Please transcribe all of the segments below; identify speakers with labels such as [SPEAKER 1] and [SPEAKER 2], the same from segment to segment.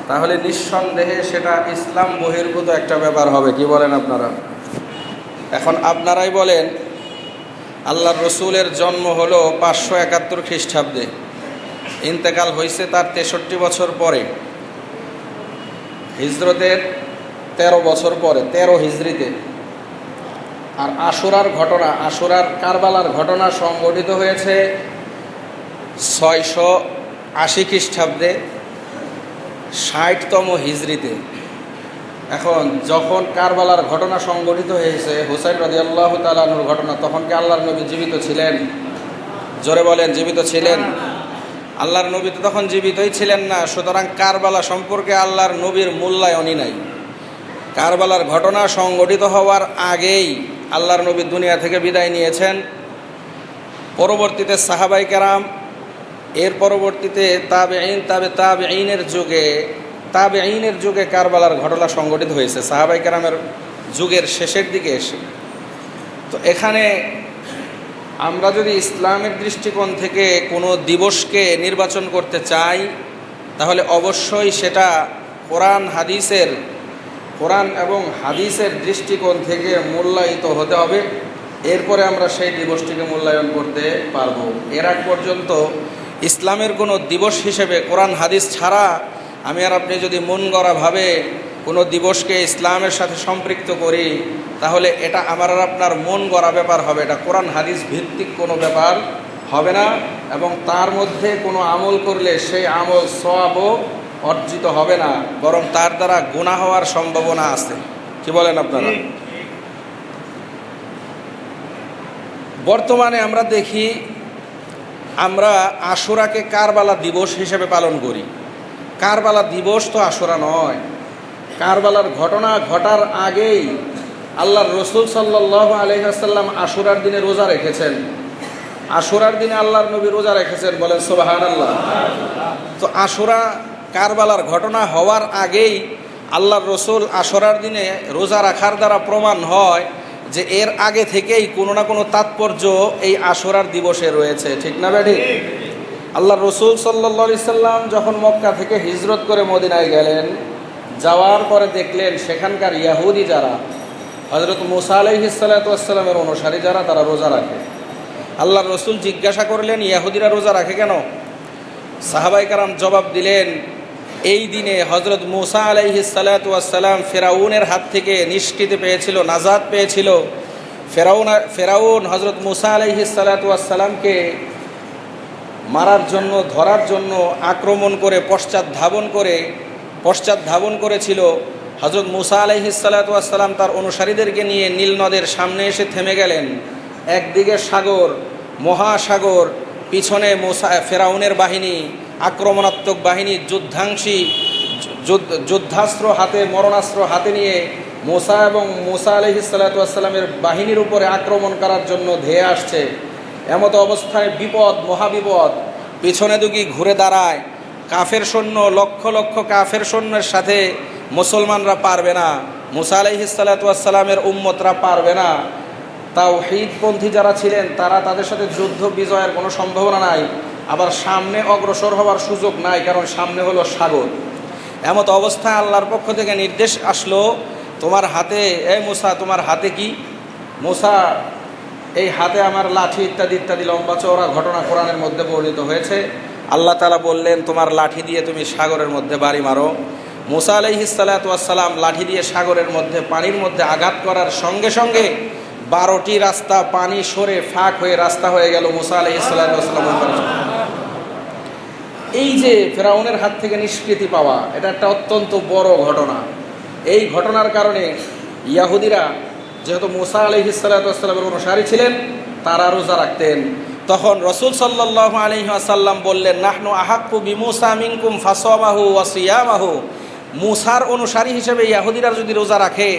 [SPEAKER 1] তাহলে নিঃসন্দেহে সেটা ইসলাম বহির্ভূত একটা ব্যাপার হবে। কি বলেন আপনারা? এখন আপনারাই বলেন, আল্লাহর রসুলের জন্ম হলো 571 খ্রিস্টাব্দে, ইন্তেকাল হয়েছে তার 63 বছর পরে, হিজরতের 13 বছর পরে, 13 হিজরিতে। আর আশুরার ঘটনা, আশুরার কারবালার ঘটনা সংঘটিত হয়েছে 680 খ্রিস্টাব্দে, 60তম হিজরিতে। এখন যখন কারবালার ঘটনা সংঘটিত হয়েছে, হুসাইন রাদিয়াল্লাহু তাআলা আনহুর ঘটনা, তখন কি আল্লাহর নবী জীবিত ছিলেন? জোরে বলেন, জীবিত ছিলেন? আল্লাহর নবী তো তখন জীবিতই ছিলেন না। সুতরাং কারবালা সম্পর্কে আল্লাহর নবীর মূল্যায়নই নাই। কারবালার ঘটনা সংঘটিত হওয়ার আগেই আল্লাহর নবী দুনিয়া থেকে বিদায় নিয়েছেন। পরবর্তীতে সাহাবায়ে কেরাম, এর পরবর্তীতে তাবেঈনের যুগে কারবালার ঘটনা সংঘটিত হয়েছে, সাহাবায়ে কেরামের যুগের শেষের দিকে এসে। তো এখানে আমরা যদি ইসলামের দৃষ্টিকোণ থেকে কোনো দিবসকে নির্বাচন করতে চাই, তাহলে অবশ্যই সেটা কোরআন এবং হাদিসের দৃষ্টিকোণ থেকে মূল্যায়িত হতে হবে। এরপরে আমরা সেই দিবসটিকে মূল্যায়ন করতে পারব। এর আগ পর্যন্ত ইসলামের কোনো দিবস হিসেবে কোরআন হাদিস ছাড়া আমি আর আপনি যদি মন গড়াভাবে কোনো দিবসকে ইসলামের সাথে সম্পৃক্ত করি, তাহলে এটা আমার আর আপনার মন গড়া ব্যাপার হবে, এটা কোরআন হাদিস ভিত্তিক কোনো ব্যাপার হবে না। এবং তার মধ্যে কোনো আমল করলে সেই আমল সওয়াবও অর্জিত হবে না, বরং তার দ্বারা গুনাহ হওয়ার সম্ভাবনা আছে। কি বলেন আপনারা? বর্তমানে আমরা দেখি, আমরা আশুরাকে কারবালা দিবস হিসেবে পালন করি। কারবালা দিবস তো আশুরা নয়। কারবালার ঘটনা ঘটার আগেই আল্লাহর রসুল সাল্লাল্লাহু আলাইহি ওয়াসাল্লাম আশুরার দিনে রোজা রেখেছেন। আশুরার দিনে আল্লাহর নবী রোজা রেখেছেন, বলেন সুবহানাল্লাহ। তো আশুরা, কারবালার ঘটনা হওয়ার আগেই আল্লাহর রসুল আশুরার দিনে রোজা রাখার দ্বারা প্রমাণ হয় যে এর আগে থেকেই কোনো না কোনো তাৎপর্য এই আশুরার দিবসে রয়েছে। ঠিক না বেঠিক? আল্লাহর রসুল সাল্লাল্লাহু আলাইহি সাল্লাম যখন মক্কা থেকে হিজরত করে মদিনায় গেলেন, যাওয়ার পরে দেখলেন সেখানকার ইয়াহুদি যারা, হযরত মুসা আলাইহিস সালাতু ওয়াস সালামের অনুসারী যারা, তারা রোজা রাখে। আল্লাহর রসুল জিজ্ঞাসা করলেন, ইয়াহুদিরা রোজা রাখে কেন? সাহাবায়ে কেরাম জবাব দিলেন, এই দিনে হযরত মুসা আলাইহিস সালাতু ওয়াস সালাম ফেরাউনের হাত থেকে নিষ্কৃতি পেয়েছিল, নাজাত পেয়েছিল। ফেরাউন হযরত মুসা আলাইহিস সালাতু ওয়াস সালামকে মারার জন্য, ধরার জন্য আক্রমণ করে পশ্চাৎ ধাবন করেছিল। হযরত মুসা আলাইহিস সালাতু ওয়াস সালাম তার অনুসারীদেরকে নিয়ে নীল নদের সামনে এসে থেমে গেলেন। একদিকে সাগর, মহাসাগর, পিছনে ফেরাউনের বাহিনী, আক্রমণাত্মক বাহিনী, যুদ্ধাস্ত্র হাতে, মরণাস্ত্র হাতে নিয়ে মুসা এবং মুসা আলাইহিস সালাতু ওয়াস সালামের বাহিনীর উপরে আক্রমণ করার জন্য ধেয়ে আসছে। এমত অবস্থায় বিপদ, মহাবিপদ। পিছনে দুকি ঘুরে দাঁড়ায় কাফের সৈন্য, লক্ষ লক্ষ কাফের সৈন্যের সাথে মুসলমানরা পারবে না, মুসা আলাইহিস সালাতু ওয়াস সালামের উম্মতরা পারবে না। তাওহীদপন্থী যারা ছিলেন তারা, তাদের সাথে যুদ্ধ বিজয়ের কোনো সম্ভাবনা নাই। আবার সামনে অগ্রসর হওয়ার সুযোগ নাই, কারণ সামনে হলো সাগর। এমত অবস্থায় আল্লাহর পক্ষ থেকে নির্দেশ আসলো, তোমার হাতে, এ মুসা, তোমার হাতে কি? মুসা, এই হাতে আমার লাঠি, ইত্যাদি ইত্যাদি লম্বা চওড়া ঘটনা কোরআনের মধ্যে বর্ণিত হয়েছে। আল্লাহ তাআলা বললেন, তোমার লাঠি দিয়ে তুমি সাগরের মধ্যে বাড়ি মারো। মুসা আলাইহিস সালাতু ওয়াস সালাম লাঠি দিয়ে সাগরের মধ্যে, পানির মধ্যে আঘাত করার সঙ্গে সঙ্গে 12টি রাস্তা পানি সরে ফাঁক হয়ে রাস্তা হয়ে গেল মুসা আলাইহিস সালাতু ওয়াস সালামের জন্য। এই যে ফেরাউনের হাত থেকে নিষ্কৃতি পাওয়া, এটা একটা অত্যন্ত বড় ঘটনা। এই ঘটনার কারণে ইয়াহুদিরা, যেহেতু মুসা আলাইহিস সালাতু ওয়াস সালামের অনুসারী ছিলেন, তারা রোজা রাখতেন। তখন রাসূল সাল্লাল্লাহু আলাইহি ওয়াসাল্লাম বললেন, নাহনু আহাক্কু বিমুসা মিনকুম ফাসামাহু ওয়া সিয়ামাহু। মুসার অনুসারী হিসেবে ইয়াহুদিরা যদি রোজা রাখে,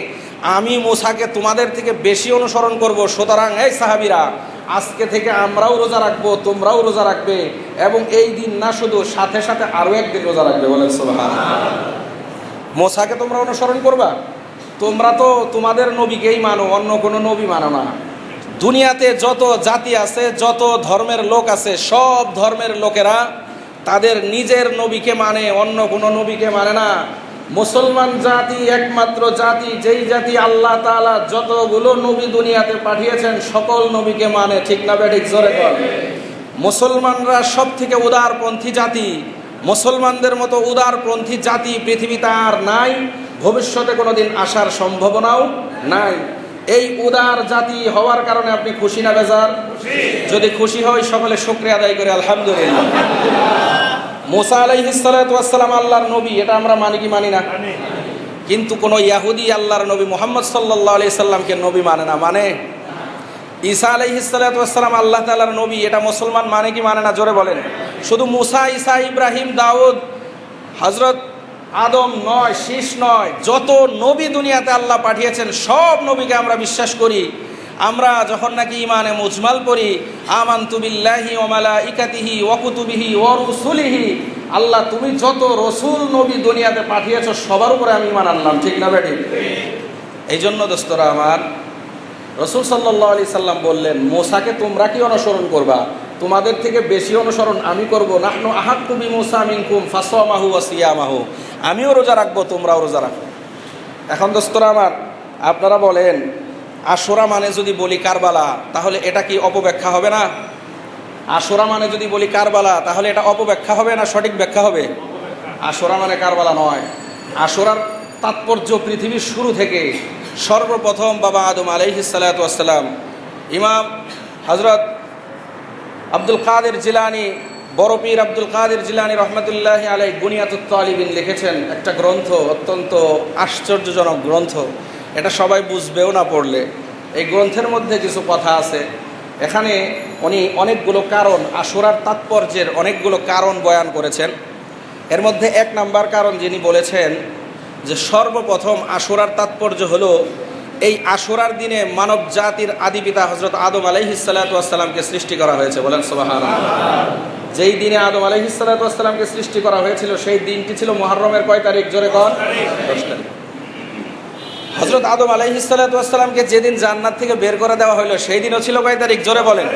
[SPEAKER 1] আমি মুসাকে তোমাদের থেকে বেশি অনুসরণ করব। সুতরাং এই সাহাবীরা, আজকে থেকে আমরাও রোজা রাখবো, তোমরাও রোজা রাখবে, এবং এই দিন না শুধু, সাথে সাথে আরও একদিন রোজা রাখবে। বলেন সুবহানাল্লাহ। মুসাকে তোমরা অনুসরণ করবা? তোমরা তো তোমাদের নবীকেই মানো, অন্য কোনো নবী মানো না। দুনিয়াতে যত জাতি আছে, যত ধর্মের লোক আছে, সব ধর্মের লোকেরা তাদের নিজের নবীকে মানে, অন্য কোনো নবীকে মানে না। মুসলমান জাতি একমাত্র জাতি, যেই জাতি আল্লাহ তাআলা যতগুলো নবী দুনিয়াতে পাঠিয়েছেন সকল নবীকে মানে। ঠিক না বেঠিক? জোরে বল। মুসলমানরা সব থেকে উদারপন্থী জাতি। মুসলমানদের মতো উদারপন্থী জাতি পৃথিবীতে আর নাই, ভবিষ্যতে কোনোদিন আসার সম্ভাবনাও নাই। এই উদার জাতি হওয়ার কারণে আপনি খুশি না বেজার? যদি খুশি হয় সকলে শুকরিয়া আদায় করে আলহামদুলিল্লাহ। মুসা আলাইহিস সালাতু ওয়াস সালাম আল্লাহর নবী, এটা আমরা মানি কি মানি না? কিন্তু কোন ইহুদি আল্লাহর নবী মুহাম্মদ সাল্লাল্লাহু আলাইহি সাল্লামকে নবী মানে না। মানে ঈসা আলাইহিস সালাতু ওয়াস সালাম আল্লাহ তাআলার নবী, এটা মুসলমান মানে কি মানে না? জোরে বলেন। শুধু মুসা, ঈসা, ইব্রাহিম, দাউদ, হযরত আদম নয়, শীষ নয়, যত নবী দুনিয়াতে আল্লাহ পাঠিয়েছেন সব নবীকে আমরা বিশ্বাস করি। আমরা যখন নাকি ইমানে মুজমাল পড়ি, আমানতু বিল্লাহি ওয়া মালাইকাতিহি ওয়া কুতুবিহি ওয়া রুসুলিহি, আল্লাহ তুমি যত রসুল নবী দুনিয়াতে পাঠিয়েছো সবার উপরে আমি ঈমান আনলাম। ঠিক না বেটি? এই জন্য দোস্তরা আমার, রসুল সাল্লাল্লাহু আলাইহি সাল্লাম বললেন, মুসাকে তোমরা কি অনুসরণ করবা? তোমাদের থেকে বেশি অনুসরণ আমি করব। নাহনু আহাক্কু বিমুসা মিনকুম ফাসামাহু ওয়া সিয়ামাহু, আমিও রোজা রাখবো, তোমরাও রোজা রাখো। এখন দোস্তরা আমার, আপনারা বলেন আশুরা মানে যদি বলি কারবালা, তাহলে এটা কি অপব্যাখ্যা হবে না? আশুরা মানে যদি বলি কারবালা, তাহলে এটা অপব্যাখ্যা হবে না সঠিক ব্যাখ্যা হবে? আশুরা মানে কারবালা নয়। আশুরার তাৎপর্য পৃথিবীর শুরু থেকে, সর্বপ্রথম বাবা আদম আলাইহিস সালাতু ওয়াস সালাম, ইমাম হযরত আব্দুল কাদের জিলানী, বড় পীর আব্দুল কাদের জিলানী রহমতুল্লাহি আলাইহি বুনিয়াতুত তালিবিন লিখেছেন একটা গ্রন্থ, অত্যন্ত আশ্চর্যজনক গ্রন্থ। এটা সবাই বুঝবেও না পড়লে। এই গ্রন্থের মধ্যে কিছু কথা আছে, এখানে উনি অনেকগুলো কারণ, আশুরার তাৎপর্যের অনেকগুলো কারণ বয়ান করেছেন। এর মধ্যে এক নাম্বার কারণ যিনি বলেছেন যে সর্বপ্রথম আশুরার তাৎপর্য হলো, এই আশুরার দিনে মানব জাতির আদিপিতা হযরত আদম আলাইহিস সালাতু ওয়াস সালামকে সৃষ্টি করা হয়েছে। বলেন সুবহানাল্লাহ। যেই দিনে আদম আলাইহিস সালাতু ওয়াস সালামকে সৃষ্টি করা হয়েছিল সেই দিনটি ছিল মুহররমের কয় তারিখ? জোরে কর। 10 তারিখ। হযরত আদম আলাইহিস সালাতু ওয়াস সালামকে যেদিন জান্নাত থেকে বের করে দেওয়া হলো সেই দিনও ছিল কয় তারিখ? জোরে বলেন।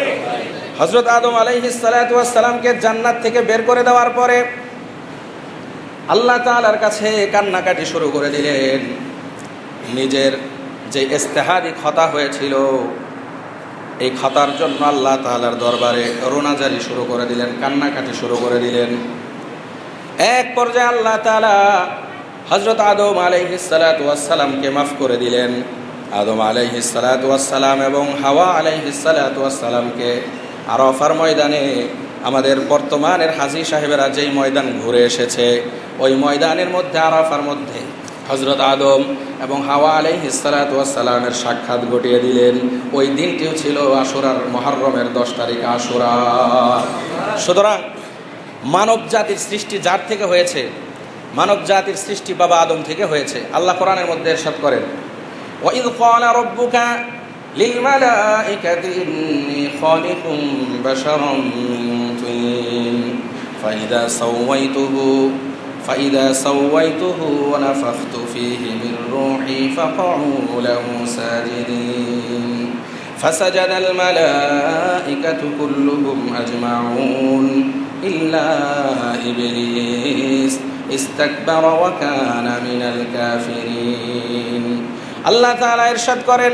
[SPEAKER 1] হযরত আদম আলাইহিস সালাতু ওয়াস সালামকে জান্নাত থেকে বের করে দেওয়ার পরে আল্লাহ তাআলার কাছে কান্নাকাটি শুরু করে দিলেন। নিজের যে ইজতিহাদি খতা হয়েছিল, এই খতার জন্য আল্লাহ তাআলার দরবারে রোনাজারি শুরু করে দিলেন, কান্নাকাটি শুরু করে দিলেন। এক পর্যায়ে আল্লাহ তাআলা হযরত আদম আলাইহিস সালাতু ওয়াস সালামকে মাফ করে দিলেন। আদম আলাইহিস সালাতু ওয়াস সালাম এবং হাওয়া আলাইহিস সালাতু ওয়াস সালামকে আরাফার ময়দানে, আমাদের বর্তমানের হাজী সাহেবেরা যেই ময়দান ঘুরে এসেছে, ওই ময়দানের মধ্যে আরাফার মধ্যে হযরত আদম এবং হাওয়া আলাইহিস সালাতু ওয়াস সালামের সাক্ষাৎ ঘটিয়ে দিলেন। ওই দিনটিও ছিল আশুরার মুহররমের 10 তারিখ আশুরা। সুতরাং মানব জাতির সৃষ্টি যার থেকে হয়েছে, মানব জাতির সৃষ্টি বাবা আদম থেকে হয়েছে। আল্লাহ কোরআনের মধ্যে ইরশাদ করেন, ওয়া ইয ক্বালা রাব্বুকা লিল মালাইকাতি ইন্নী খালিকুম বাশারাম মিন তিন فإذا سويته ونفخت فيه من روحي فقعوا له ساجدين فسجد الملائكة كلهم أجمعون إلا إبليس استكبر وكان من الكافرين। আল্লাহ তাআলা ইরশাদ করেন,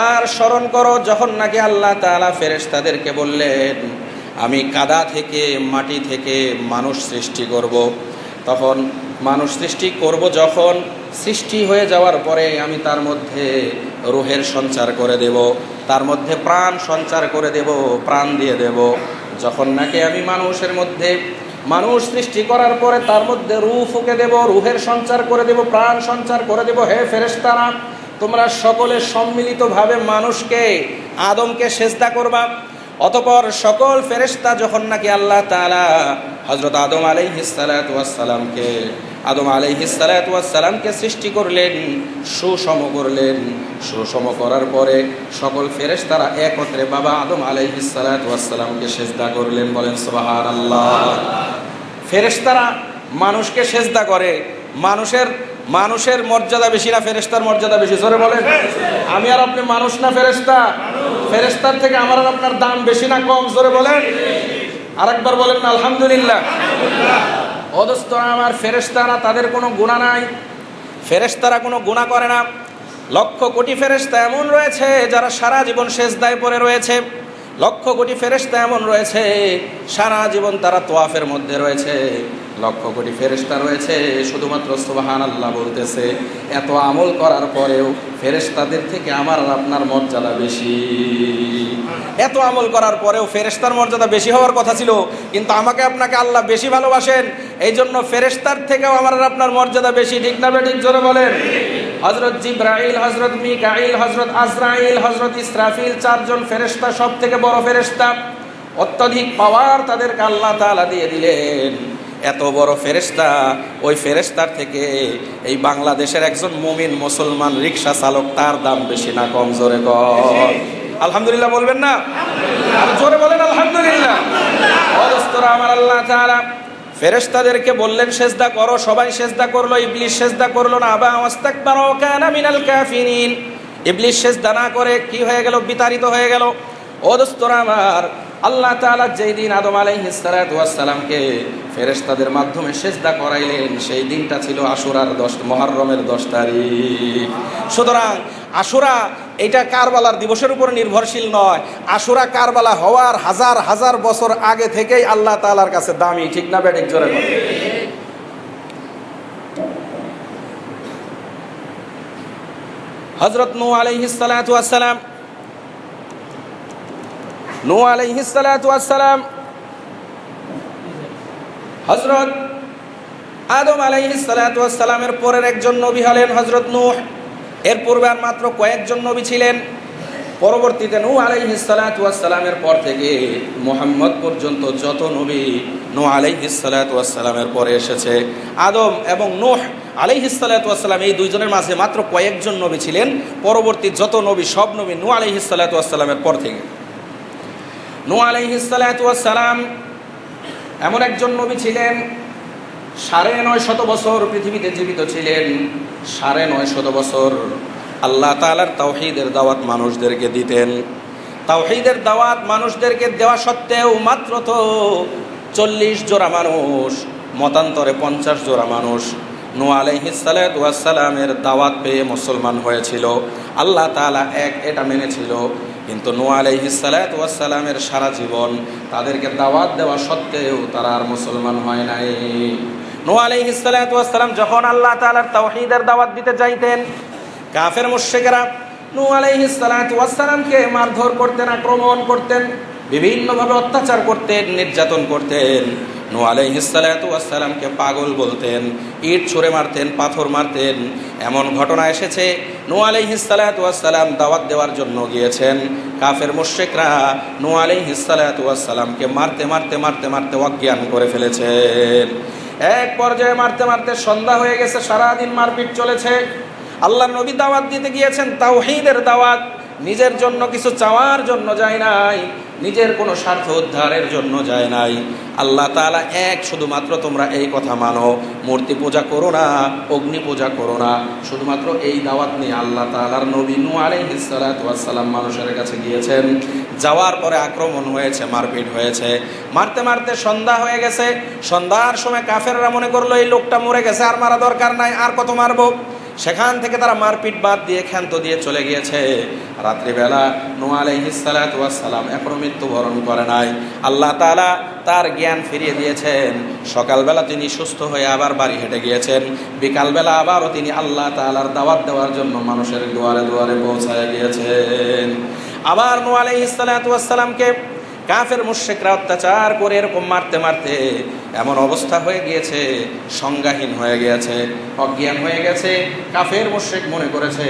[SPEAKER 1] আর স্মরণ করো যখন নাকি আল্লাহ তাআলা ফেরেশতাদেরকে বললেন আমি কাদা থেকে, মাটি থেকে মানুষ সৃষ্টি করব। তখন মানুষ সৃষ্টি করব, যখন সৃষ্টি হয়ে যাওয়ার পরে আমি তার মধ্যে রূহের সঞ্চার করে দেব, তার মধ্যে প্রাণ সঞ্চার করে দেব, প্রাণ দিয়ে দেব। যখন নাকি আমি মানুষের মধ্যে, মানুষ সৃষ্টি করার পরে তার মধ্যে রূহ ফুঁকে দেব, রূহের সঞ্চার করে দেব, প্রাণ সঞ্চার করে দেব, হে ফেরেশতারা তোমরা সকলে সম্মিলিতভাবে মানুষকে, আদমকে সেজদা করবা। অতঃপর সকল ফেরেশতা যখন নাকি আল্লাহ তাআলা হযরত আদম আলাইহিস সালাতু ওয়াস সালামকে সৃষ্টি করলেন, সুষম করলেন। সুষম করার পরে সকল ফেরেশতারা একত্রে বাবা আদম আলাইহিস সালাতু ওয়াস সালামকে সেজদা করলেন। বলেন সুবহানাল্লাহ। ফেরেশতারা মানুষকে সেজদা করে। মানুষের মর্যাদা বেশি না ফেরেশতার মর্যাদা বেশি? জোরে বলেন। আমি আর আপনি মানুষ না ফেরেশতা? ফেরেশতার থেকে আমার আর আপনার দাম বেশি না কম? জোরে বলেন। আরেকবার বলেন না আলহামদুলিল্লাহ। ও দোস্তরা আমার, ফেরেশতারা তাদের কোনো গুনাহ নাই, ফেরেশতারা কোনো গুনাহ করে না। লক্ষ কোটি ফেরেশতা এমন রয়েছে যারা সারা জীবন সেজদায় পড়ে রয়েছে, লক্ষ কোটি ফেরেশতা এমন রয়েছে সারা জীবন তারা তোয়াফের মধ্যে রয়েছে, লক্ষ কোটি ফেরেশতা রয়েছে শুধুমাত্র সুবহানাল্লাহ বলতেছে। এত আমল করার পরেও ফেরেশতাদের থেকে আমার আর আপনার মর্যাদা বেশি। এত আমল করার পরেও ফেরেশতার মর্যাদা বেশি হওয়ার কথা ছিল, কিন্তু আমাকে আপনাকে আল্লাহ বেশি ভালোবাসেন, এই জন্য ফেরেশতার থেকেও আমার আর আপনার মর্যাদা বেশি। ঠিক না বেঠিক? জোরে বলেন। হযরত জিবরাইল, হযরত মিকাইল, হযরত আজরাইল, হযরত ইসরাফিল, চারজন ফেরেশতা সব থেকে বড় ফেরেশতা। অত্যধিক পাওয়ার তাদেরকে আল্লাহ তাআলা দিয়ে দিলেন। এত বড় ফেরেশতা, ওই ফেরেশতার থেকে এই বাংলাদেশের একজন মুমিন মুসলমান রিকশা চালক, তার দাম বেশি না কম? জোরে কর আলহামদুলিল্লাহ বলবেন না? আর জোরে বলেন আলহামদুলিল্লাহ। ও দোস্তরা আমার, আল্লাহ তাআলা ফেরেশতাদেরকে বললেন সেজদা করো, সবাই সেজদা করলো, ইবলিস সেজদা করলো না। আবা ওয়াস্তাকবারা ওয়া কানা মিনাল কাফিরিন। ইবলিস সেজদা না করে কি হয়ে গেল? বিতাড়িত হয়ে গেল। ও দোস্তরা আমার, আল্লাহ তাআলা যেই দিন আদম আলাইহিস সালাতু ওয়াস সালামকে ফেরেশতাদের মাধ্যমে সেজদা করাইলেন, সেই দিনটা ছিল আশুরার 10 মুহররমের 10 তারিখ। সুতরাং আশুরা এটা কারবালার দিবসের উপর নির্ভরশীল নয়। আশুরা কারবালা হওয়ার হাজার হাজার বছর আগে থেকেই আল্লাহ তাআলার কাছে দামি। ঠিক না বেঠিক? জোরে বলেন। হযরত নূহ আলাইহিস সালাতু ওয়াস সালাম, নূহ আলাইহিস সালাতু ওয়াস সালাম হযরত আদম আলাইহিস সালাতু ওয়াস সালামের পরের একজন নবী হলেন হযরত নূহ। এর পূর্বে আর মাত্র কয়েকজন নবী ছিলেন। পরবর্তীতে নূহ আলাইহিস সালাতু ওয়াস সালামের পর থেকে মুহাম্মদ পর্যন্ত যত নবী নূহ আলাইহিস সালাতু ওয়াস সালামের পরে এসেছে, আদম এবং নূহ আলাইহিস সালাতু ওয়াস সালাম এই দুইজনের মাঝে মাত্র কয়েকজন নবী ছিলেন। পরবর্তী যত নবী সব নবী নূহ আলাইহিস সালাতু ওয়াস সালামের পর থেকে। নূহ আলাইহিস সালাতু ওয়াস সালাম এমন একজন নবী ছিলেন, ৯৫০ বছর পৃথিবীতে জীবিত ছিলেন। ৯৫০ বছর আল্লাহ তাআলার তাওহীদের দাওয়াত মানুষদেরকে দিতেন। তাওহীদের দাওয়াত মানুষদেরকে দেওয়া সত্ত্বেও মাত্র তো ৪০ জোড়া মানুষ, মতান্তরে ৫০ জোড়া মানুষ নূহ আলাইহিস সালাতু ওয়াস সালামের দাওয়াত পেয়ে মুসলমান হয়েছিল। আল্লাহ তাআলা এটা মেনেছিল। কিন্তু নূহ আলাইহিস সালাতু ওয়াস সালামের সারা জীবন তাদেরকে দাওয়াত দেওয়া সত্ত্বেও তারা আর মুসলমান হয় নাই। নূহ আলাইহিস সালাতু ওয়াস সালাম যখন আল্লাহ তাআলার তাওহীদের দাওয়াত দিতে যাইতেন, কাফের মুশরিকরা নূহ আলাইহিস সালাতু ওয়াস সালামকে মারধর করতেন, আক্রমণ করতেন, বিভিন্নভাবে অত্যাচার করতেন, নির্যাতন করতেন। নূহ আলাইহিস সালাতু ওয়াস সালামকে পাগল বলতেন, ইট ছুঁড়ে মারতেন, পাথর মারতেন। এমন ঘটনা এসেছে, নূহ আলাইহিস সালাতু ওয়াস সালাম দাওয়াত দেওয়ার জন্য গিয়েছেন, কাফের মুশরিকরা নূহ আলাইহিস সালাতু ওয়াস সালামকে মারতে মারতে মারতে মারতে অজ্ঞান করে ফেলেছেন। এক পর্যায়ে মারতে মারতে সন্ধ্যা হয়ে গেছে, সারাদিন মারপিট চলেছে। আল্লাহর নবী দাওয়াত দিতে গিয়েছেন, তাওহীদের দাওয়াত, নিজের জন্য কিছু চাওয়ার জন্য যায় নাই, নিজের কোনো স্বার্থ উদ্ধারের জন্য যায় নাই। আল্লাহ তাআলা এক, শুধুমাত্র তোমরা এই কথা মানো, মূর্তি পূজা করো না, অগ্নি পূজা করো না। শুধুমাত্র এই দাওয়াত নিয়ে আল্লাহ তাআলার নবী নূহ আলাইহিস সালাতু ওয়াস সালাম মানুষের কাছে গিয়েছেন। যাওয়ার পরে আক্রমণ হয়েছে, মারপিট হয়েছে, মারতে মারতে সন্ধ্যা হয়ে গেছে। সন্ধ্যার সময় কাফেররা মনে করলো এই লোকটা মরে গেছে, আর মারা দরকার নাই, আর কত মারবো। সেখান থেকে তারা মারপিট বাদ দিয়ে ক্ষান্ত দিয়ে চলে গিয়েছে। রাত্রিবেলা নূহ আলাইহিস সালাতু ওয়াস সালাম এখনো মৃত্যুবরণ করে নাই। আল্লাহ তাআলা তার জ্ঞান ফিরিয়ে দিয়েছেন। সকালবেলা তিনি সুস্থ হয়ে আবার বাড়ি হেঁটে গিয়েছেন। বিকালবেলা আবারও তিনি আল্লাহ তাআলার দাওয়াত দেওয়ার জন্য মানুষের দুয়ারে দুয়ারে পৌঁছায় গিয়েছেন। আবার নূহ আলাইহিস সালাতু ওয়াস সালামকে কাফের মুশরিকরা অত্যাচার করে এরকম মারতে মারতে এমন অবস্থা হয়ে গিয়েছে, সংজ্ঞাহীন হয়ে গিয়েছে, অজ্ঞান হয়ে গেছে। কাফের মুশরিক মনে করেছে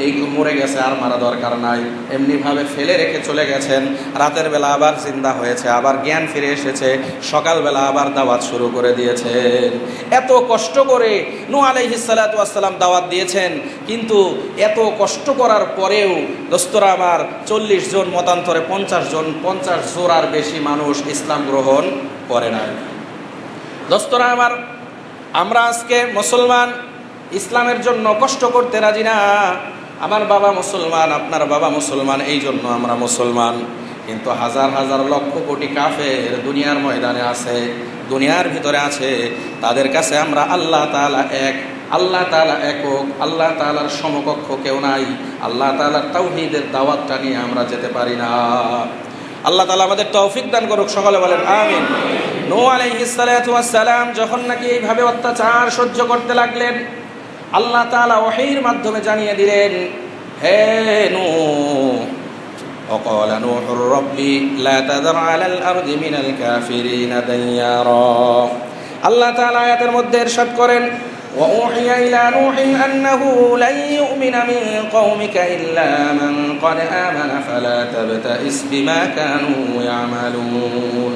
[SPEAKER 1] এই মরে গেছে, আর মারা দরকার নাই, এমনিভাবে ফেলে রেখে চলে গেছেন। রাতের বেলা আবার জিন্দা হয়েছে, আবার জ্ঞান ফিরে এসেছে, সকালবেলা আবার দাওয়াত শুরু করে দিয়েছেন। এত কষ্ট করে নূহ আলাইহিস সালাতু ওয়াস সালাম দাওয়াত দিয়েছেন, কিন্তু এত কষ্ট করার পরেও দোস্তরা আমার ৪০ জন, মতান্তরে ৫০ জন, ৫০ জোড়ার বেশি মানুষ ইসলাম গ্রহণ করে নাই। দোস্তরা আমার, আমরা আজকে মুসলমান, ইসলামের জন্য কষ্ট করতে রাজি না। আমার বাবা মুসলমান, আপনার বাবা মুসলমান, এই জন্য আমরা মুসলমান। কিন্তু হাজার হাজার লক্ষ কোটি কাফের দুনিয়ার ময়দানে আছে, দুনিয়ার ভিতরে আছে। তাদের কাছে আমরা আল্লাহ তাআলা এক, আল্লাহ তাআলা একক, আল্লাহ তাআলার সমকক্ষ কেউ নাই, আল্লাহ তাআলার তাওহীদের দাওয়াতটা নিয়ে আমরা যেতে পারি না। আল্লাহ তাআলা আমাদের তৌফিক দান করুক, সকলে বলেন আমিন। নূহ আলাইহিস সালাতু ওয়াস সালাম যখন নাকি এইভাবে অত্যাচার সহ্য করতে লাগলেন, আল্লাহ তাআলা ওহীর মাধ্যমে জানিয়ে দিলেন, হে নূহ, وقال نوح رب لا تذر على الأرض من الكافرين ديارا। আল্লাহ তাআলা আয়াতের মধ্যে ইরশাদ করেন, وأوحي إلى نوح أنه لن يؤمن من قومك إلا من قد آمن فلا تبتئس بما كانوا يعملون।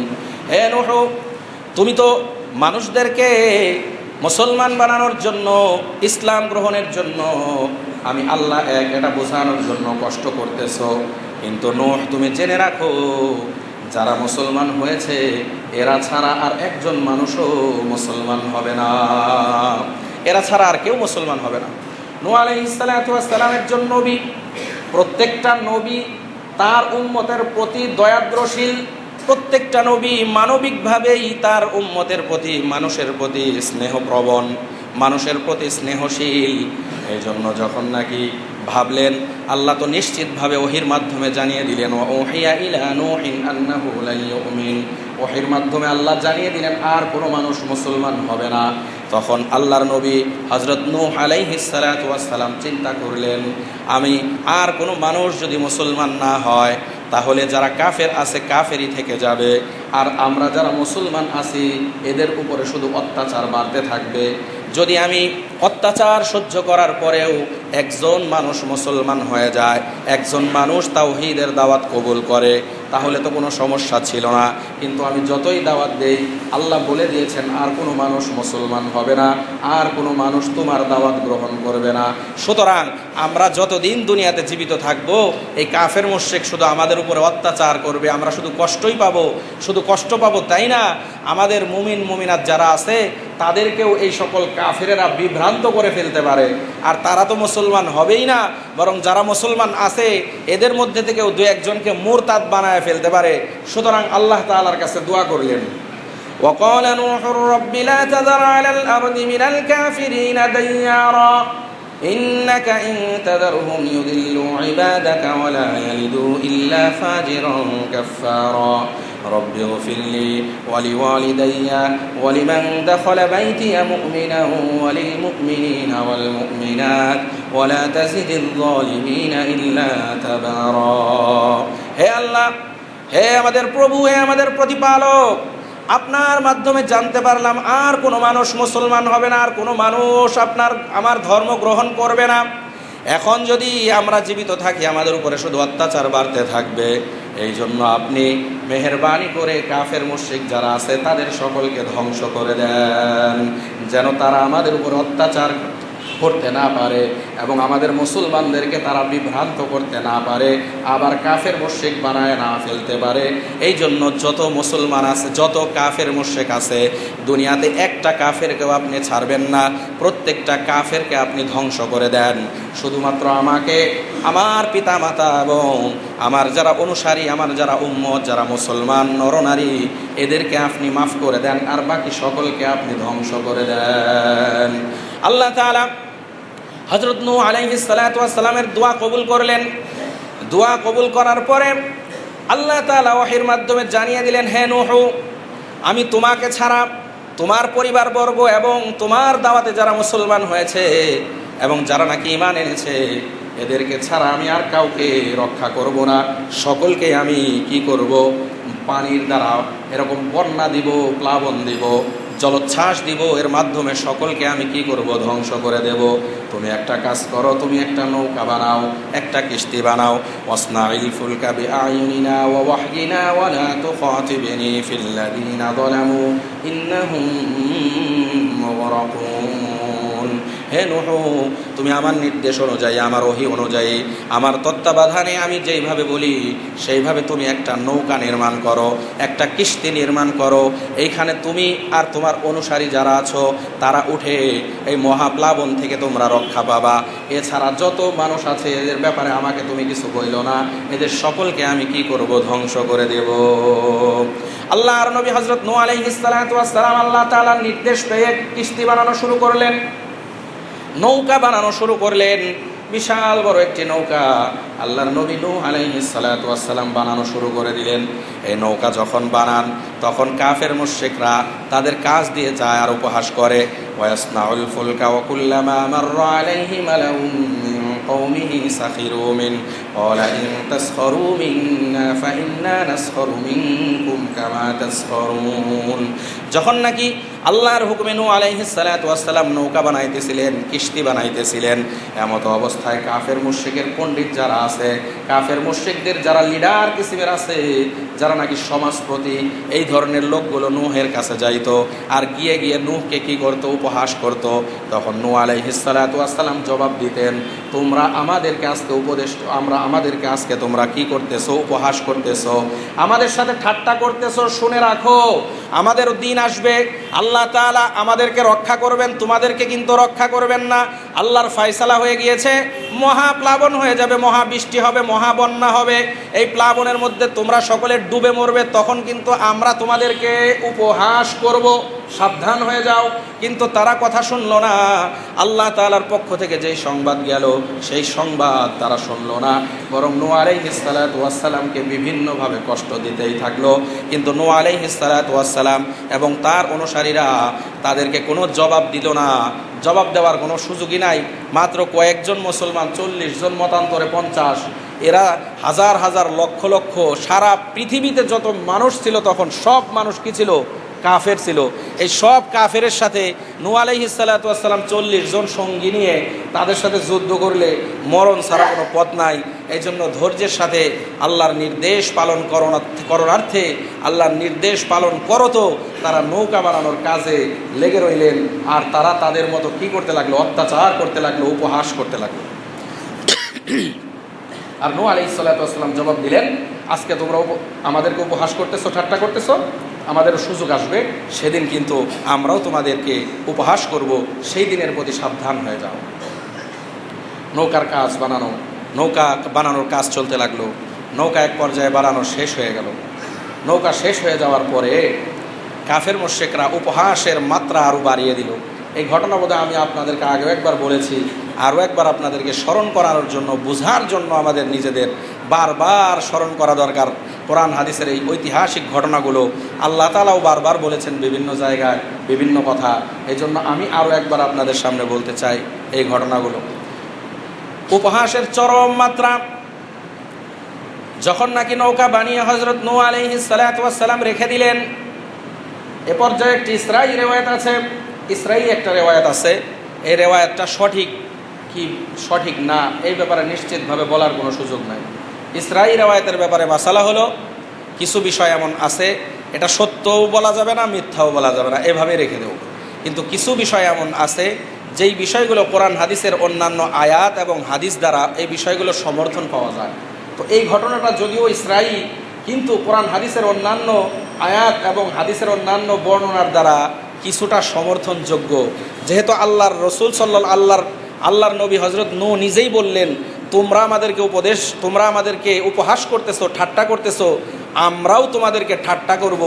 [SPEAKER 1] হে নূহ, তুমি তো মানুষদেরকে মুসলমান বানানোর জন্য, ইসলাম গ্রহণের জন্য আমি আল্লাহ এক এটা বোঝানোর জন্য কষ্ট করতেছো, কিন্তু নূহ তুমি জেনে রাখো, যারা মুসলমান হয়েছে এরা ছাড়া আর একজন মানুষও মুসলমান হবে না, এরা ছাড়া আর কেউ মুসলমান হবে না। নূহ আলাইহিস সালাতু ওয়াস সালামের জন্য নবী, প্রত্যেকটা নবী তার উম্মতের প্রতি দয়াদ্রশীল, প্রত্যেকটা নবী মানবিকভাবেই তার উম্মতের প্রতি, মানুষের প্রতি স্নেহপ্রবণ, মানুষের প্রতি স্নেহশীল। এই জন্য যখন নাকি ভাবলেন, আল্লাহ তো নিশ্চিতভাবে ওহির মাধ্যমে জানিয়ে দিলেন, ওহিয়া ইলা নূহিন আন্নাহু লা ইউমিন, ওহির মাধ্যমে আল্লাহ জানিয়ে দিলেন আর কোনো মানুষ মুসলমান হবে না। তখন আল্লাহর নবী হযরত নূহ আলাইহিস সালাতু ওয়াস সালাম চিন্তা করলেন, আমি আর কোনো মানুষ যদি মুসলমান না হয় তাহলে যারা কাফের আছে কাফেরই থেকে যাবে, আর আমরা যারা মুসলমান আছি এদের উপরে শুধু অত্যাচার বাড়তে থাকবে। যদি আমি অত্যাচার সহ্য করার পরেও একজন মানুষ মুসলমান হয়ে যায়, একজন মানুষ তাওহীদের দাওয়াত কবুল করে, তাহলে তো কোনো সমস্যা ছিল না। কিন্তু আমি যতই দাওয়াত দেই, আল্লাহ বলে দিয়েছেন আর কোনো মানুষ মুসলমান হবে না, আর কোনো মানুষ তোমার দাওয়াত গ্রহণ করবে না। সুতরাং আমরা যতদিন দুনিয়াতে জীবিত থাকব, এই কাফের মুশরিক শুধু আমাদের উপরে অত্যাচার করবে, আমরা শুধু কষ্টই পাবো, শুধু কষ্ট পাবো তাই না, আমাদের মুমিন মুমিনাত যারা আছে তাদেরকেও এই সকল কাফেরেরা বিভ্রান্ত করে ফেলতে পারে। আর তারা তো মুসলমান হবেই না, বরং যারা মুসলমান আছে এদের মধ্যে থেকেও দু একজনকে মুরতাদ বানায় ফেলতে পারে। সুতরাং আল্লাহ তাআলার কাছে দোয়া করলেন, وقال نوح رب لا تذر على الأرض من الكافرين ديارا إنك إن تذرهم يضلوا عبادك ولا يلدوا إلا فاجرا كفارا رب اغفر لي ولوالدي ولمن دخل بيتي مؤمنا وللمؤمنين والمؤمنات ولا تزد الظالمين إلا تبارا। হে আল্লাহ, হে আমাদের প্রভু, হে আমাদের প্রতিপালক, আপনার মাধ্যমে জানতে পারলাম আর কোনো মানুষ মুসলমান হবে না, আর কোনো মানুষ আমার ধর্ম গ্রহণ করবে না। এখন যদি আমরা জীবিত থাকি আমাদের উপরে শুধু অত্যাচার বাড়তে থাকবে। এই জন্য আপনি মেহেরবানি করে কাফের মুশরিক যারা আছে তাদের সকলকে ধ্বংস করে দেন, যেন তারা আমাদের উপর অত্যাচার করতে না পারে এবং আমাদের মুসলমানদেরকে তারা বিভ্রান্ত করতে না পারে, আবার কাফের মুশরিক বানায় না ফেলতে পারে। এই জন্য যত মুসলমান আছে, যত কাফের মুশরিক আছে দুনিয়াতে, একটা কাফেরকেও আপনি ছাড়বেন না, প্রত্যেকটা কাফেরকে আপনি ধ্বংস করে দেন। শুধুমাত্র আমাকে, আমার পিতা মাতা এবং আমার যারা অনুসারী, আমার যারা উম্মত, যারা মুসলমান নরনারী, এদেরকে আপনি মাফ করে দেন, আর বাকি সকলকে আপনি ধ্বংস করে দেন। আল্লাহ তাআলা হযরত নূহ আলাইহিস সালাতু ওয়াস সালামের দোয়া কবুল করলেন। দোয়া কবুল করার পরে আল্লাহ তাআলা ওহীর মাধ্যমে জানিয়ে দিলেন, হে নূহ, আমি তোমাকে ছাড়া, তোমার পরিবারবর্গ এবং তোমার দাওয়াতে যারা মুসলমান হয়েছে এবং যারা নাকি ঈমান এনেছে, এদেরকে ছাড়া আমি আর কাউকে রক্ষা করব না। সকলকে আমি কি করব, পানির দ্বারা এরকম বন্যা দিব, প্লাবন দিব, জলোচ্ছ্বাস দিব, এর মাধ্যমে সকলকে আমি কি করব, ধ্বংস করে দেব। তুমি একটা কাজ করো, তুমি একটা নৌকা বানাও, একটা কিস্তি বানাও। ওয়াসনাইল ফুলকা বিআইউনিনা ওয়া ওয়াহয়িনা ওয়া লা তুখাতিবনি ফিল্লাযিনা যালামু ইন্নাহুম মুগরাকুন। হে নূহ, তুমি আমার নির্দেশ অনুযায়ী, আমার ওহী অনুযায়ী, আমার তত্ত্বাবধানে আমি যেইভাবে বলি সেইভাবে তুমি একটা নৌকা নির্মাণ করো, একটা কিস্তি নির্মাণ করো। এইখানে তুমি আর তোমার অনুসারী যারা আছো তারা উঠে এই মহাপ্লাবন থেকে তোমরা রক্ষা পাবা। এছাড়া যত মানুষ আছে এদের ব্যাপারে আমাকে তুমি কিছু বইল না, এদের সকলকে আমি কি করব, ধ্বংস করে দেব। আল্লাহর নবী হযরত নূহ আলাইহিস সালাতু ওয়াস সালাম আল্লাহ তাআলার নির্দেশ পেয়ে কিস্তি বানানো শুরু করলেন, নৌকা বানানো শুরু করলেন। বিশাল বড় একটি নৌকা আল্লাহর নবী নূহ আলাইহিস সালাতু ওয়াস সালাম বানানো শুরু করে দিলেন। এই নৌকা যখন বানান তখন কাফের মুশরিকরা তাদের কাজ দিয়ে যায় আর উপহাস করে। ওয়াসনাউল ফুলকা ওয়া কুল্লামা মাররা আলাইহি মালাউম মিন কওমিহি সাখিরু মিন ক্বালা ইন তাসখারু মিন্না ফাইন্না নাসখারু মিনকুম কামা তাসখারুন। যখন নাকি আল্লাহর হুকুমে নূহ আলাইহিস সালাতু ওয়াস সালাম নৌকা বানাইতেছিলেন, কিস্তি বানাইতেছিলেন, এমত অবস্থায় কাফের মুশরিকের পণ্ডিত যারা আছে, কাফের মুশরিকদের যারা লিডার কিসিমের আছে, যারা নাকি সমাজপতি, এই ধরনের লোকগুলো নূহের কাছে যাইতো আর গিয়ে গিয়ে নূহকে কি করতো, উপহাস করত। তখন নূহ আলাইহিস সালাতু ওয়াস সালাম জবাব দিতেন, তোমরা আমাদেরকে আজকে আমাদেরকে আজকে তোমরা কি করতেছো, উপহাস করতেছো, আমাদের সাথে ঠাট্টা করতেছো। শুনে রাখো, আমাদের দিন আসবে, আল্লাহ তাআলা আমাদেরকে রক্ষা করবেন, তোমাদেরকে কিন্তু রক্ষা করবেন না। আল্লাহর ফয়সালা হয়ে গিয়েছে, মহাপ্লাবন হয়ে যাবে, মহাবৃষ্টি হবে, মহাবন্যা হবে। এই প্লাবনের মধ্যে তোমরা সকলে ডুবে মরবে, তখন কিন্তু আমরা তোমাদেরকে উপহাস করব, সাবধান হয়ে যাও। কিন্তু তারা কথা শুনলো না। আল্লাহ তাআলার পক্ষ থেকে যেই সংবাদ গেল সেই সংবাদ তারা শুনলো না, বরং নূহ আলাইহিস সালাতু ওয়াস সালামকে বিভিন্নভাবে কষ্ট দিতেই থাকলো। কিন্তু নূহ আলাইহিস সালাতু ওয়াস সালাম এবং তার অনুসারীরা তাদেরকে কোনো জবাব দিল না, জবাব দেওয়ার কোনো সুযোগই নাই। মাত্র কয়েকজন মুসলমান, 40 জন মতান্তরে 50, এরা হাজার হাজার লক্ষ লক্ষ, সারা পৃথিবীতে যত মানুষ ছিল তখন সব মানুষ কি ছিল, কাফের ছিল। এই সব কাফের সাথে নূহ আলাইহিস সালাতু ওয়াস সালাম 40 জন সঙ্গী নিয়ে তাদের সাথে যুদ্ধ করলে মরণ ছাড়া কোনো পথ নাই। এই জন্য ধৈর্যের সাথে আল্লাহর নির্দেশ পালন করণার্থে আল্লাহর নির্দেশ পালন করতো তারা নৌকা বানানোর কাজে লেগে রইলেন। আর তারা তাদের মতো কি করতে লাগলো, অত্যাচার করতে লাগলো, উপহাস করতে লাগলো। আর নূহ আলাইহিস সালাতু ওয়াস সালাম জবাব দিলেন, আজকে তোমরা আমাদেরকে উপহাস করতেছো, ঠাট্টা করতেছো, আমাদেরও সুযোগ আসবে, সেদিন কিন্তু আমরাও তোমাদেরকে উপহাস করব, সেই দিনের প্রতি সাবধান হয়ে যাও। নৌকা বানানোর কাজ চলতে লাগলো। নৌকা এক পর্যায়ে বানানো শেষ হয়ে গেল। নৌকা শেষ হয়ে যাওয়ার পরে কাফের মুশরিকরা উপহাসের মাত্রা আরও বাড়িয়ে দিল। এই ঘটনা বোধহয় আমি আপনাদেরকে আগেও একবার বলেছি, আরও একবার আপনাদেরকে স্মরণ করানোর জন্য, বোঝার জন্য আমাদের নিজেদের বারবার স্মরণ করা দরকার। কোরআন হাদিসের এই ঐতিহাসিক ঘটনাগুলো আল্লাহ তাআলাও বারবার বলেছেন বিভিন্ন জায়গায় বিভিন্ন কথা। এই জন্য আমি আরও একবার আপনাদের সামনে বলতে চাই এই ঘটনাগুলো। উপহাসের চরম মাত্রা। যখন নাকি নৌকা বানিয়ে হযরত নূহ আলাইহিস সালাতু ওয়াস সালাম রেখে দিলেন, এ পর্যায়ে একটি ইসরাঈ রেওয়ায়াত আছে, ইসরাঈ একটা রেওয়ায়াত আছে। এই রেওয়ায়াতটা সঠিক কি সঠিক না এই ব্যাপারে নিশ্চিতভাবে বলার কোনো সুযোগ নাই। ইসরাঈ রেওয়ায়াতের ব্যাপারে মাসালা হলো, কিছু বিষয় এমন আছে এটা সত্যও বলা যাবে না, মিথ্যাও বলা যাবে না, এভাবে রেখে দেব। কিন্তু কিছু বিষয় এমন আছে যেই বিষয়গুলো কোরআন হাদিসের অন্যান্য আয়াত এবং হাদিস দ্বারা এই বিষয়গুলো সমর্থন পাওয়া যায়। তো এই ঘটনাটা যদিও ইসরাঈ, কিন্তু কোরআন হাদিসের অন্যান্য আয়াত এবং হাদিসের অন্যান্য বর্ণনার দ্বারা কিছুটা সমর্থনযোগ্য। যেহেতু আল্লাহর রসুল আল্লাহর নবী হযরত নূহ নিজেই বললেন, তোমরা আমাদেরকে উপহাস করতেছো, ঠাট্টা করতেছো, আমরাও তোমাদেরকে ঠাট্টা করব।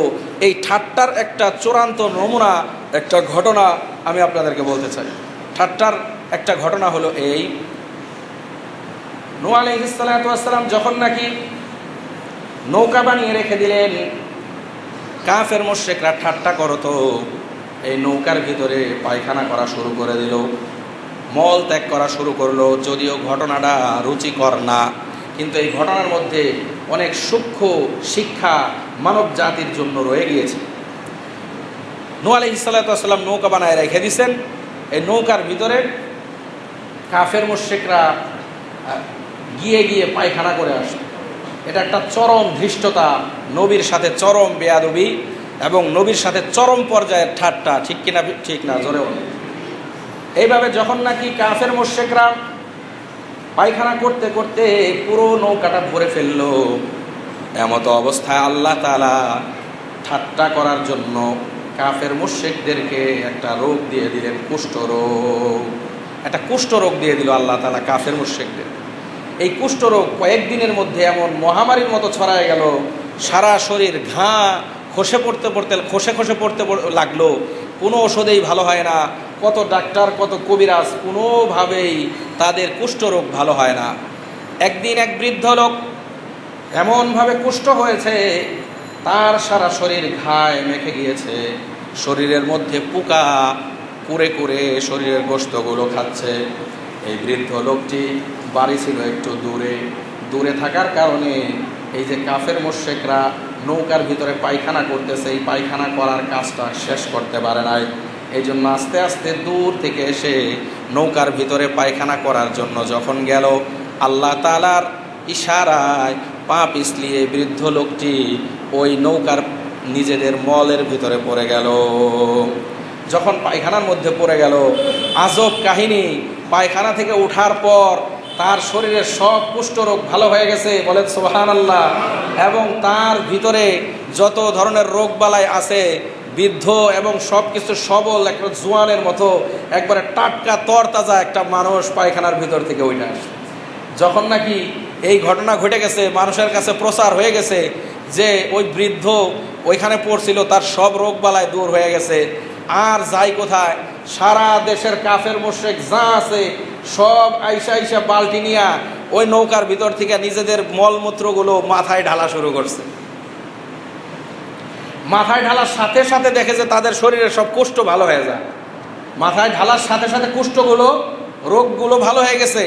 [SPEAKER 1] এই ঠাট্টার একটা চূড়ান্ত নমুনা, একটা ঘটনা আমি আপনাদেরকে বলতে চাই। ঠাট্টার একটা ঘটনা হলো এই, নূহ আলাইহিস সালাতু ওয়াস সালাম যখন নাকি নৌকা বানিয়ে রেখে দিলেন, কাফের মুশরিকরা ঠাট্টা করতো, এই নৌকার ভিতরে পায়খানা করা শুরু করে দিল, মল ত্যাগ করা শুরু করলো। যদিও ঘটনাটা রুচিকর না, কিন্তু এই ঘটনার মধ্যে অনেক সূক্ষ্ম শিক্ষা মানব জাতির জন্য রয়ে গিয়েছে। নূহ আলাইহিস সালাতু ওয়াস সালাম নৌকা বানায় রেখে দিয়েছেন, এই নৌকার ভিতরে কাফের মুশরিকরা গিয়ে গিয়ে পায়খানা করে আসে। এটা একটা চরম ধৃষ্টতা, নবীর সাথে চরম বেয়াদবি এবং নবীর সাথে চরম পর্যায়ের ঠাট্টা। ঠিক কিনা? ঠিক না? জোরে বলুন। এইভাবে যখন নাকি কাফের মুশরিকরা পায়খানা করতে করতে পুরো নৌকাটা ভরে ফেললো, এমত অবস্থায় আল্লাহ তাআলা ঠাট্টা করার জন্য কাফের মুশরিকদেরকে একটা রোগ দিয়ে দিলেন, কুষ্ঠরোগ। একটা কুষ্ঠরোগ দিয়ে দিল আল্লাহ তাআলা কাফের মুশরিকদের। এই কুষ্ঠরোগ কয়েকদিনের মধ্যে এমন মহামারীর মতো ছড়ায় গেল, সারা শরীর খসে পড়তে লাগলো। কোনো ওষুধেই ভালো হয় না, কত ডাক্তার কত কবিরাজ, কোনোভাবেই তাদের কুষ্ঠরোগ ভালো হয় না। একদিন এক বৃদ্ধ লোক এমনভাবে কুষ্ঠ হয়েছে, তার সারা শরীর ঘায়ে মেখে গিয়েছে, শরীরের মধ্যে পোকা কুরে কুরে শরীরের গোশতগুলো খাচ্ছে। এই বৃদ্ধ লোকটি বাড়ি ছিল একটু দূরে থাকার কারণে এই যে কাফের মুশরিকরা নৌকার ভিতরে পায়খানা করতেছে, এই পায়খানা করার কাজটা শেষ করতে পারে নাই। এই জন্য আস্তে আস্তে দূর থেকে এসে নৌকার ভিতরে পায়খানা করার জন্য যখন গেল, আল্লাহ তাআলার ইশারায় পা পিছলিয়ে বৃদ্ধ লোকটি ওই নৌকার নিজেদের মলের ভিতরে পড়ে গেল। যখন পায়খানার মধ্যে পড়ে গেল, আজব কাহিনী, পায়খানা থেকে ওঠার পর তার শরীরের সব কুষ্ঠরোগ ভালো হয়ে গেছে, বলেন সুবহানাল্লাহ। এবং তার ভিতরে যত ধরনের রোগ বালাই আছে, বৃদ্ধ এবং সব কিছু সবল, একটা জোয়ানের মতো একবারে টাটকা তরতাজা একটা মানুষ পায়খানার ভিতর থেকে ওইটা আসে। যখন নাকি এই ঘটনা ঘটে গেছে, মানুষের কাছে প্রচার হয়ে গেছে যে ওই বৃদ্ধ ওইখানে পড়ছিল, তার সব রোগ বালাই দূর হয়ে গেছে। আর যাই কোথায়, সারা দেশের কাফের মুশরিক যা আছে সব আইসা বালতি নিয়া ওই নৌকার ভিতর থেকে নিজেদের মলমূত্রগুলো মাথায় ঢালা শুরু করছে। মাথায় ঢালার সাথে সাথে দেখে যে তাদের শরীরের সব কুষ্ঠ ভালো হয়ে যায়। মাথায় ঢালার সাথে সাথে কুষ্ঠগুলো, রোগগুলো ভালো হয়ে গেছে।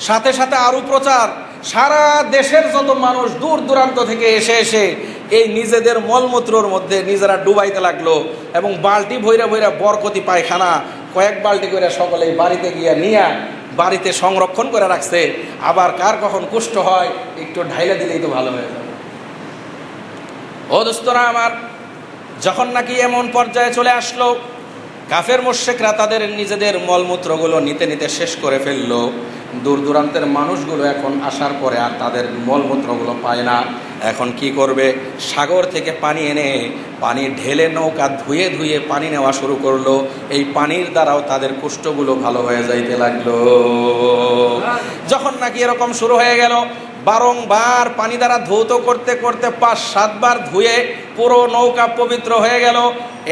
[SPEAKER 1] সাথে সাথে আরও প্রচার, সারা দেশের যত মানুষ দূর দূরান্ত থেকে এসে এই নিজেদের মলমূত্রর মধ্যে নিজেরা ডুবাইতে লাগলো, এবং বালতি ভৈরা বরকতি পায়খানা কয়েক বালতি করে সকলেই বাড়িতে গিয়ে নিয়ে বাড়িতে সংরক্ষণ করে রাখছে। আবার কার কখন কুষ্ঠ হয় একটু ঢাইলা দিলেই তো ভালো হয়ে যাবে। ও দোস্তরা আমার, যখন নাকি এমন পর্যায়ে চলে আসলো, কাফের মুশরিকরা তাদের নিজেদের মলমূত্রগুলো নিতে শেষ করে ফেললো। দূর দূরান্তের মানুষগুলো এখন আসার পরে আর তাদের মলমূত্রগুলো পায় না। এখন কি করবে? সাগর থেকে পানি এনে পানি ঢেলে নৌকা ধুয়ে পানি নেওয়া শুরু করলো। এই পানির দ্বারাও তাদের কুষ্ঠগুলো ভালো হয়ে যাইতে লাগলো। যখন নাকি এরকম শুরু হয়ে গেল, বারংবার পানি দ্বারা ধৌত করতে 5-7 বার ধুয়ে পুরো নৌকা পবিত্র হয়ে গেল।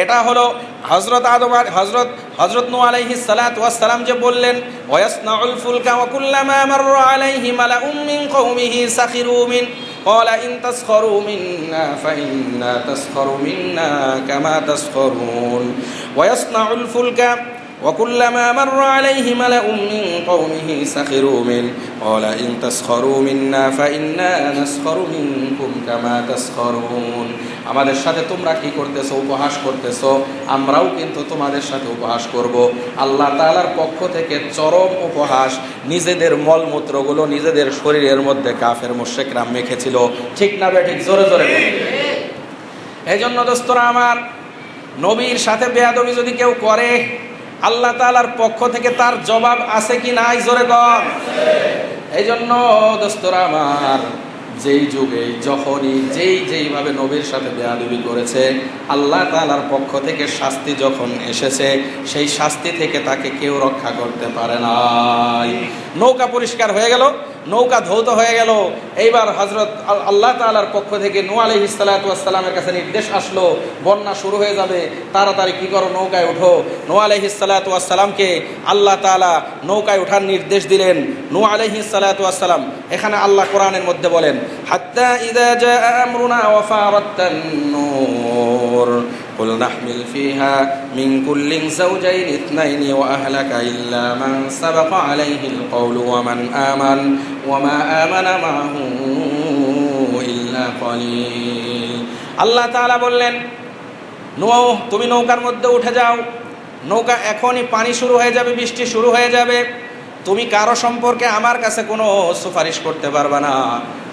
[SPEAKER 1] এটা হলো হযরত নূহ আলাইহিস সালাতু ওয়াস সালাম যে বললেন, ওয়াসনাউল ফুলকা ওয়া কুল্লামা মাররা আলাইহি মালাউম মিন কওমিহি সাখিরু মিন ক্বালা ইন তাসখারু মিন্না ফাইন্না তাসখারু মিন্না কামা তাসখারুন ওয়াসনাউল ফুলকা وكلما مر عليه ملأ من قومه سخروا منه قال إن تسخروا منا فإنا نسخر منكم كما تسخرون। আমাদের সাথে তোমরা কি করতেছো? উপহাস করতেছো, আমরাও কিন্তু তোমাদের সাথে উপহাস করব। আল্লাহ তাআলার পক্ষ থেকে চরম উপহাস। নিজেদের মলমূত্রগুলো নিজেদের শরীরের মধ্যে কাফের মুশরিকরা মেখেছিল, ঠিক না বেঠিক? জোরে জোরে বলুন। এই জন্য দোস্তরা আমার, নবীর সাথে বেয়াদবি যদি কেউ করে, আল্লাহ তাআলার পক্ষ থেকে তার জবাব আছে কি নাই? জোরে কর। এই জন্য দোস্তরা আমার, যেই যুগে যখনই যেইভাবে নবীর সাথে বেয়াদবি করেছে, আল্লাহ তাআলার পক্ষ থেকে শাস্তি যখন এসেছে, সেই শাস্তি থেকে তাকে কেউ রক্ষা করতে পারে নাই। নৌকা পরিষ্কার হয়ে গেল, নৌকা ধৌত হয়ে গেল। এইবার আল্লাহ তাআলার পক্ষ থেকে নূহ আলাইহিস সালাতু ওয়াস সালামের কাছে নির্দেশ আসলো, বন্যা শুরু হয়ে যাবে, তাড়াতাড়ি কি করো, নৌকায় ওঠো। নূহ আলাইহিস সালাতু ওয়াস সালামকে আল্লাহ তাআলা নৌকায় ওঠার নির্দেশ দিলেন। নূহ আলাইহিস সালাতু ওয়াস সালাম, এখানে আল্লাহ কোরআনের মধ্যে বলেন, হাত্তা ইযা জাআ আমরুনা ওয়া ফারাতান নূর قل نحمل فيها من كل زوجين اثنين وأهلك إلا من سبق عليه القول وما آمن معه إلا قليل। আল্লাহ তাআলা বললেন, নূহ তুমি নৌকার মধ্যে উঠে যাও, নৌকা এখনই পানি শুরু হয়ে যাবে, বৃষ্টি শুরু হয়ে যাবে। তুমি কারো সম্পর্কে আমার কাছে কোনো সুপারিশ করতে পারবে না।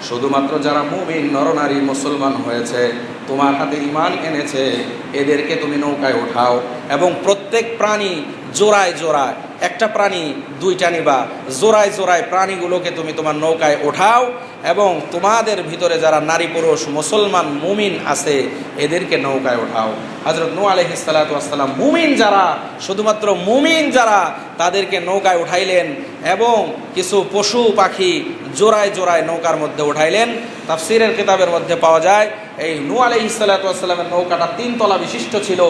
[SPEAKER 1] শুধুমাত্র যারা মুমিন নরনারী মুসলমান হয়েছে, তোমার হাতে ঈমান এনেছে, এদেরকে তুমি নৌকায় ওঠাও, এবং প্রত্যেক প্রাণী জোড়ায় জোড়ায় একটা প্রাণী দুইটা নিবা, জোড়ায় জোড়ায় প্রাণীগুলোকে তুমি তোমার নৌকায় ওঠাও এবং তোমাদের ভিতরে যারা নারী পুরুষ মুসলমান মুমিন আছে এদেরকে নৌকায় ওঠাও। হযরত নূহ আলাইহিস সালাতু ওয়াস সালাম মুমিন যারা, শুধুমাত্র মুমিন যারা, তাদেরকে নৌকায় উঠাইলেন এবং কিছু পশু পাখি জোড়ায় জোড়ায় নৌকার মধ্যে উঠাইলেন। তাফসীরের কিতাবের মধ্যে পাওয়া যায় এই নূহ আলাইহিস সালাতু ওয়াস সালামের নৌকাটা 3 তলা বিশিষ্ট ছিল।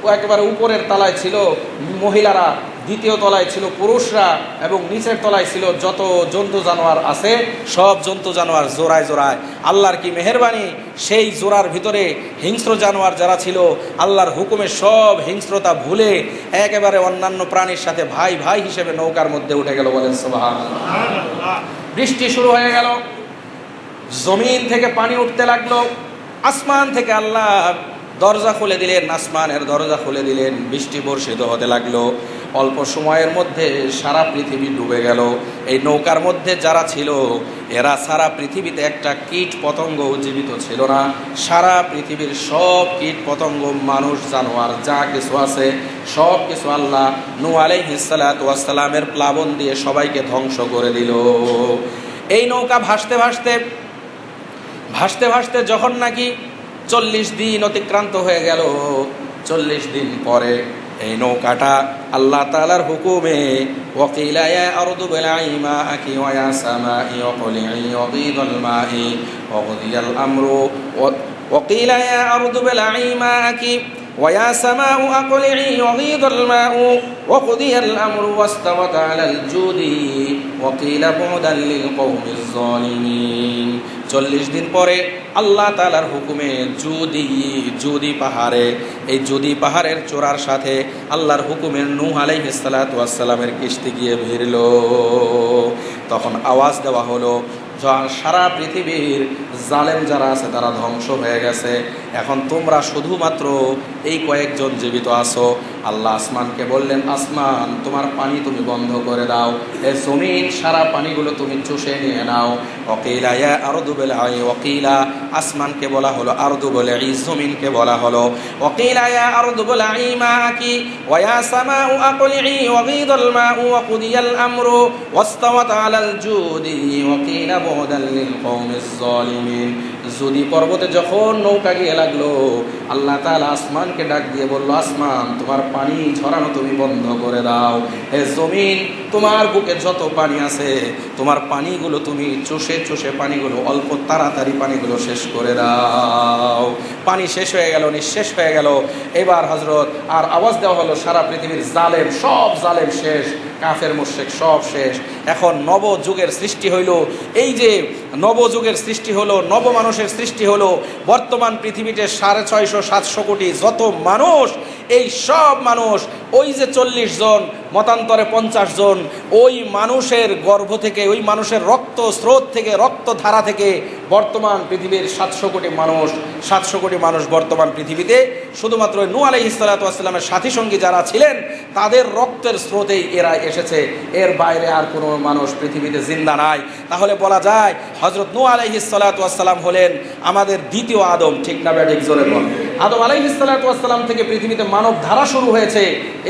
[SPEAKER 1] ও একেবারে উপরের তলায় ছিল মহিলারা, দ্বিতীয় তলায় ছিল পুরুষরা এবং নিচের তলায় ছিল যত জন্তু জানোয়ার আছে সব জন্তু জানোয়ার জোড়ায় জোড়ায়। আল্লাহর কি মেহেরবানি, সেই জোড়ার ভিতরে হিংস্র জানোয়ার যারা ছিল আল্লাহর হুকুমে সব হিংস্রতা ভুলে একেবারে অন্যান্য প্রাণীর সাথে ভাই ভাই হিসেবে নৌকার মধ্যে উঠে গেল। বলেন সুবহানাল্লাহ। বৃষ্টি শুরু হয়ে গেল, জমিন থেকে পানি উঠতে লাগলো, আসমান থেকে আল্লাহ দরজা খুলে দিলেন, আসমানের দরজা খুলে দিলেন, বৃষ্টি বর্ষিত হতে লাগলো। অল্প সময়ের মধ্যে সারা পৃথিবী ডুবে গেল। এই নৌকার মধ্যে যারা ছিল এরা সারা পৃথিবীতে একটা কীট পতঙ্গ জীবিত ছিল না। সারা পৃথিবীর সব কীট পতঙ্গ, মানুষ জানোয়ার যা কিছু আছে সব কিছু আল্লাহ নূহ আলাইহিস সালাতু ওয়াস সালামের প্লাবন দিয়ে সবাইকে ধ্বংস করে দিল। এই নৌকা ভাসতে ভাসতে ভাসতে ভাসতে যখন নাকি 40 দিন অতিক্রান্ত হয়ে গেল, 40 দিন পরে এই নৌকাটা আল্লাহ তাআলার হুকুমে ওয়াকিলা ইয়া আরদু বিলআই মাআকি ওয়া ইয়া সামাই ওয়াকলিই ওয়াগীদাল মাই ওয়াকদিয়াল আমরু ওয়াকিলা ইয়া আরদু বিলআই মাআকি ওয়া ইয়া সামাউ আকলিই ওয়াগীদাল মাউ ওয়াকদিয়াল আমরু ওয়াস্তাওয়াত আলাল জুদি ওয়াকিলা বুদাল লিল কওমিজ জালিমিন। 40 দিন পরে আল্লাহ তাআলার হুকুমে জুদি পাহাড়ে, এই জুদি পাহাড়ের চূড়ার সাথে আল্লাহর হুকুমের নূহ আলাইহিস সালাতু ওয়াস সালামের কিস্তি গিয়ে ভিড়ল। তখন আওয়াজ দেওয়া হলো, সারা পৃথিবীর জালেম যারা আছে তারা ধ্বংস হয়ে গেছে, এখন তোমরা শুধুমাত্র এই কয়েকজন জীবিত আছো। আল্লাহ আসমানকে বললেন, আসমান তোমার পানি তুমি বন্ধ করে দাও, এ জমিন সারা পানিগুলো তুমি চুষে নিয়ে নাও। ওয়াকিলা ইয়া আরদু বিলআই, ওয়াকিলা আসমানকে বলা হলো, আরদু বিলআই জমিনকে বলা হলো। ওয়াকিলা ইয়া আরদু বিলআই মাআকি ওয়া ইয়া সামাউ আকলিই ওয়াগীদাল মাউ ওয়াকদিয়াল আমরু ওয়াস্তাওয়াত আলাল জুদি ওয়াকিলা বুদাল লিল কওমিজ জালিমিন। জুদি পর্বতে যখন নৌকা গিয়ে লাগলো, আল্লাহ তাআলা আসমানকে ডাক দিয়ে বলল, আসমান তোমার পানি ঝরানো তুমি বন্ধ করে দাও, হে জমিন তোমার বুকে যত পানি আছে তোমার পানিগুলো তুমি চুষে চুষে পানিগুলো অল্প তাড়াতাড়ি পানিগুলো শেষ করে দাও। পানি শেষ হয়ে গেল, নিঃশেষ হয়ে গেল। এবার হযরত আর আওয়াজ দেওয়া হলো, সারা পৃথিবীর জালেম সব জালেম শেষ, কাফের মুশরিক সব শেষ। এখন নবযুগের সৃষ্টি হইল। এই যে নবযুগের সৃষ্টি হলো, নব মানুষের সৃষ্টি হলো। বর্তমান পৃথিবীতে 650-700 কোটি যত মানুষ, এই সব মানুষ ওই যে 40 জন, মতান্তরে 50 জন, ওই মানুষের গর্ভ থেকে, ওই মানুষের রক্ত স্রোত থেকে, রক্ত ধারা থেকে বর্তমান পৃথিবীর 700 কোটি মানুষ বর্তমান পৃথিবীতে শুধুমাত্র নূহ আলাইহিস সালাতু ওয়াস সালামের সাথী সঙ্গী যারা ছিলেন তাদের রক্তের স্রোতেই এরা এসেছে, এর বাইরে আর কোনো মানুষ পৃথিবীতে জিন্দা নাই। তাহলে বলা যায় হযরত নূহ আলাইহিস সালাতু ওয়াস সালাম হলেন আমাদের দ্বিতীয় আদম। ঠিক না ব্যাঠিক? জোরে বল। আদম আলাইহিস সালাতু ওয়াস সালাম থেকে পৃথিবীতে মানব ধারা শুরু হয়েছে,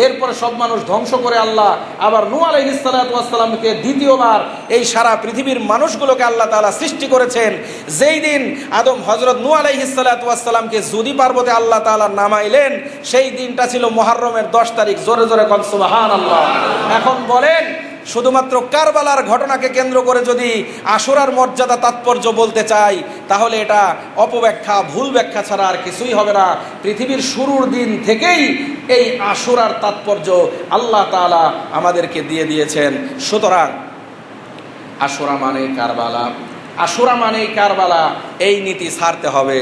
[SPEAKER 1] এরপরে সব মানুষ ধ্বংস করে আল্লাহ আবার নূহ আলাইহিস সালাতু ওয়াস সালামকে দ্বিতীয়বার এই সারা পৃথিবীর মানুষগুলোকে আল্লাহ তাআলা সৃষ্টি করেছেন। যেই দিন আদম হযরত নূহ আলাইহিস সালাতু ওয়াস সালামকে জুদি পর্বতে আল্লাহ তাআলা নামাইলেন, সেই দিনটা ছিল মুহররমের 10 তারিখ। জোরে জোরে কোন সুবহানাল্লাহ। এখন বলেন, শুধুমাত্র কারবালার ঘটনাকে কেন্দ্র করে যদি আশুরার মর্যাদা তাৎপর্য বলতে চাই তাহলে এটা অপব্যাখ্যা, ভুল ব্যাখ্যা ছাড়া আর কিছুই হবে না। পৃথিবীর শুরুর দিন থেকেই এই আশুরার তাৎপর্য আল্লাহ তাআলা আমাদেরকে দিয়ে দিয়েছেন। সুতরাং আশুরা মানেই কারবালা, আশুরা মানেই কারবালা, এই নীতি ছাড়তে হবে।